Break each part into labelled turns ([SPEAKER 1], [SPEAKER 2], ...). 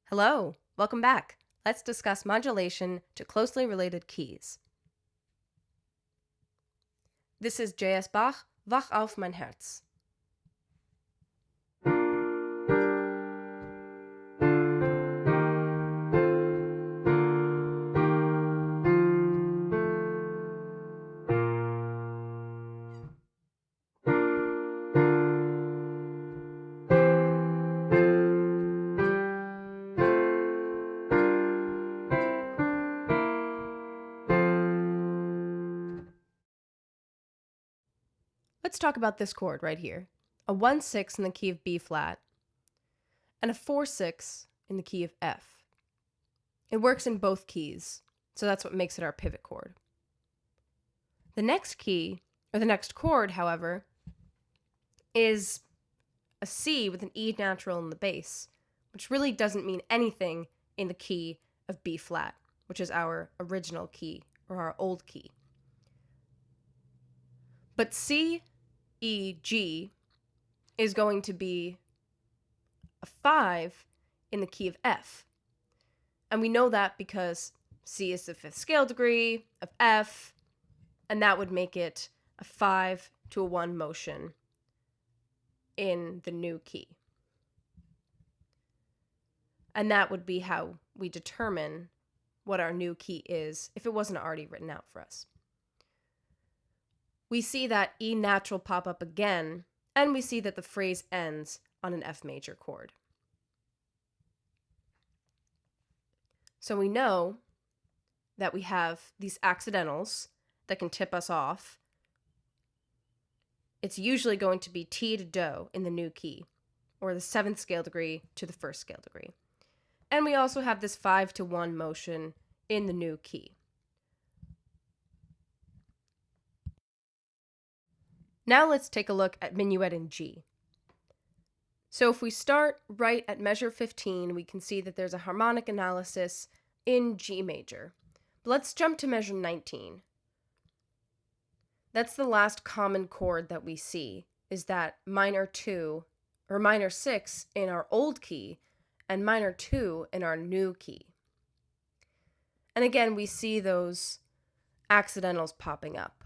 [SPEAKER 1] Hello, welcome back. Let's discuss modulation to closely related keys. This is J.S. Bach, Wach auf mein Herz. Let's talk about this chord right here. A 1-6 in the key of B flat and a 4-6 in the key of F. It works in both keys, so that's what makes it our pivot chord. The next key, or the next chord, however, is a C with an E natural in the bass, which really doesn't mean anything in the key of B flat, which is our original key, or our old key. But C, E, G is going to be a 5 in the key of F. And we know that because C is the 5th scale degree of F, and that would make it a 5 to a 1 motion in the new key. And that would be how we determine what our new key is if it wasn't already written out for us. We see that E natural pop up again, and we see that the phrase ends on an F major chord. So we know that we have these accidentals that can tip us off. It's usually going to be T to Do in the new key, or the 7th scale degree to the 1st scale degree. And we also have this 5 to 1 motion in the new key. Now let's take a look at minuet in G. So if we start right at measure 15, we can see that there's a harmonic analysis in G major. But let's jump to measure 19. That's the last common chord that we see, is that minor 2, or minor 6 in our old key, and minor 2 in our new key. And again, we see those accidentals popping up.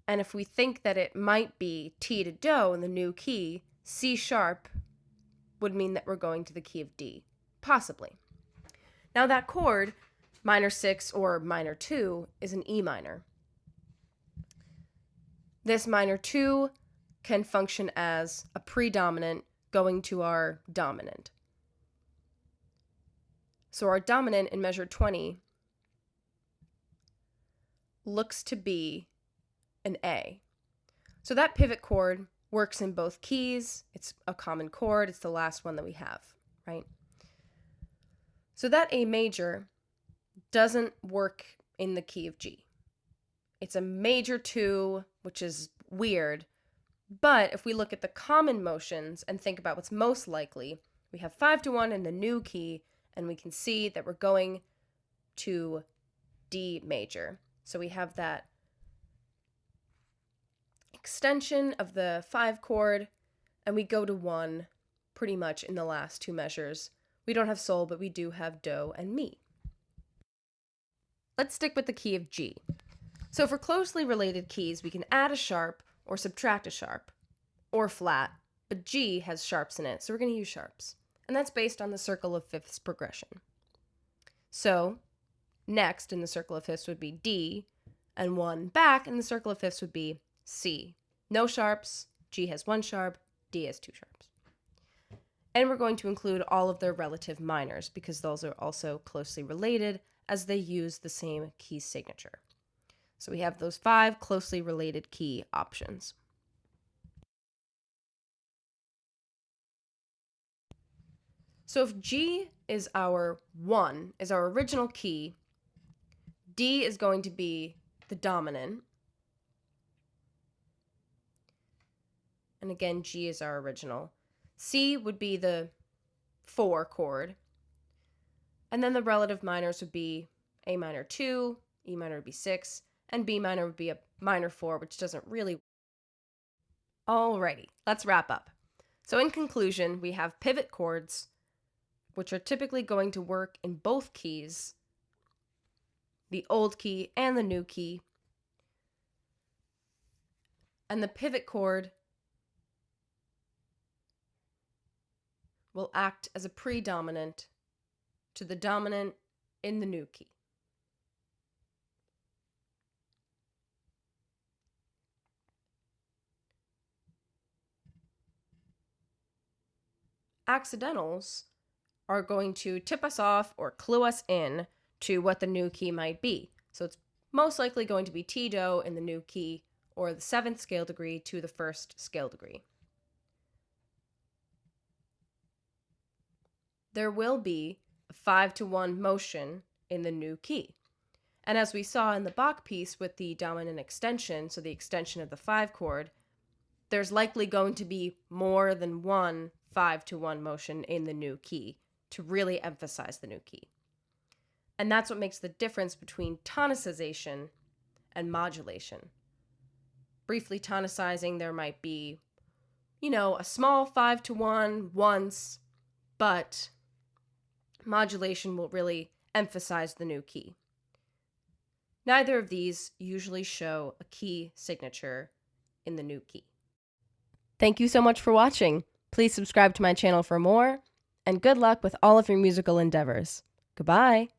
[SPEAKER 1] And if we think that it might be T to Do in the new key, C sharp would mean that we're going to the key of D, possibly. Now that chord, minor 6 or minor 2, is an E minor. This minor 2 can function as a predominant going to our dominant. So our dominant in measure 20 looks to be an A. So that pivot chord works in both keys. It's a common chord. It's the last one that we have, right? So that A major doesn't work in the key of G. It's a major 2, which is weird. But if we look at the common motions and think about what's most likely, we have 5 to 1 in the new key, and we can see that we're going to D major. So we have that extension of the 5 chord, and we go to 1 pretty much in the last 2 measures. We don't have sol, but we do have do and mi. Let's stick with the key of G. So for closely related keys, we can add a sharp or subtract a sharp, or flat, but G has sharps in it, so we're going to use sharps. And that's based on the circle of fifths progression. So next in the circle of fifths would be D, and 1 back in the circle of fifths would be C. No sharps, G has 1 sharp, D has 2 sharps. And we're going to include all of their relative minors because those are also closely related as they use the same key signature. So we have those 5 closely related key options. So if G is our 1, is our original key, D is going to be the dominant. And again, G is our original. C would be the 4 chord. And then the relative minors would be A minor 2, E minor would be 6, and B minor would be a minor 4, which doesn't really. Alrighty, let's wrap up. So in conclusion, we have pivot chords, which are typically going to work in both keys, the old key and the new key. And the pivot chord will act as a predominant to the dominant in the new key. Accidentals are going to tip us off or clue us in to what the new key might be. So it's most likely going to be T-Do in the new key, or the 7th scale degree to the 1st scale degree. There will be a 5-to-1 motion in the new key. And as we saw in the Bach piece with the dominant extension, so the extension of the 5 chord, there's likely going to be more than one 5-to-1 motion in the new key to really emphasize the new key. And that's what makes the difference between tonicization and modulation. Briefly tonicizing, there might be, a small 5-to-1 once, but modulation will really emphasize the new key. Neither of these usually show a key signature in the new key. Thank you so much for watching. Please subscribe to my channel for more, and good luck with all of your musical endeavors. Goodbye.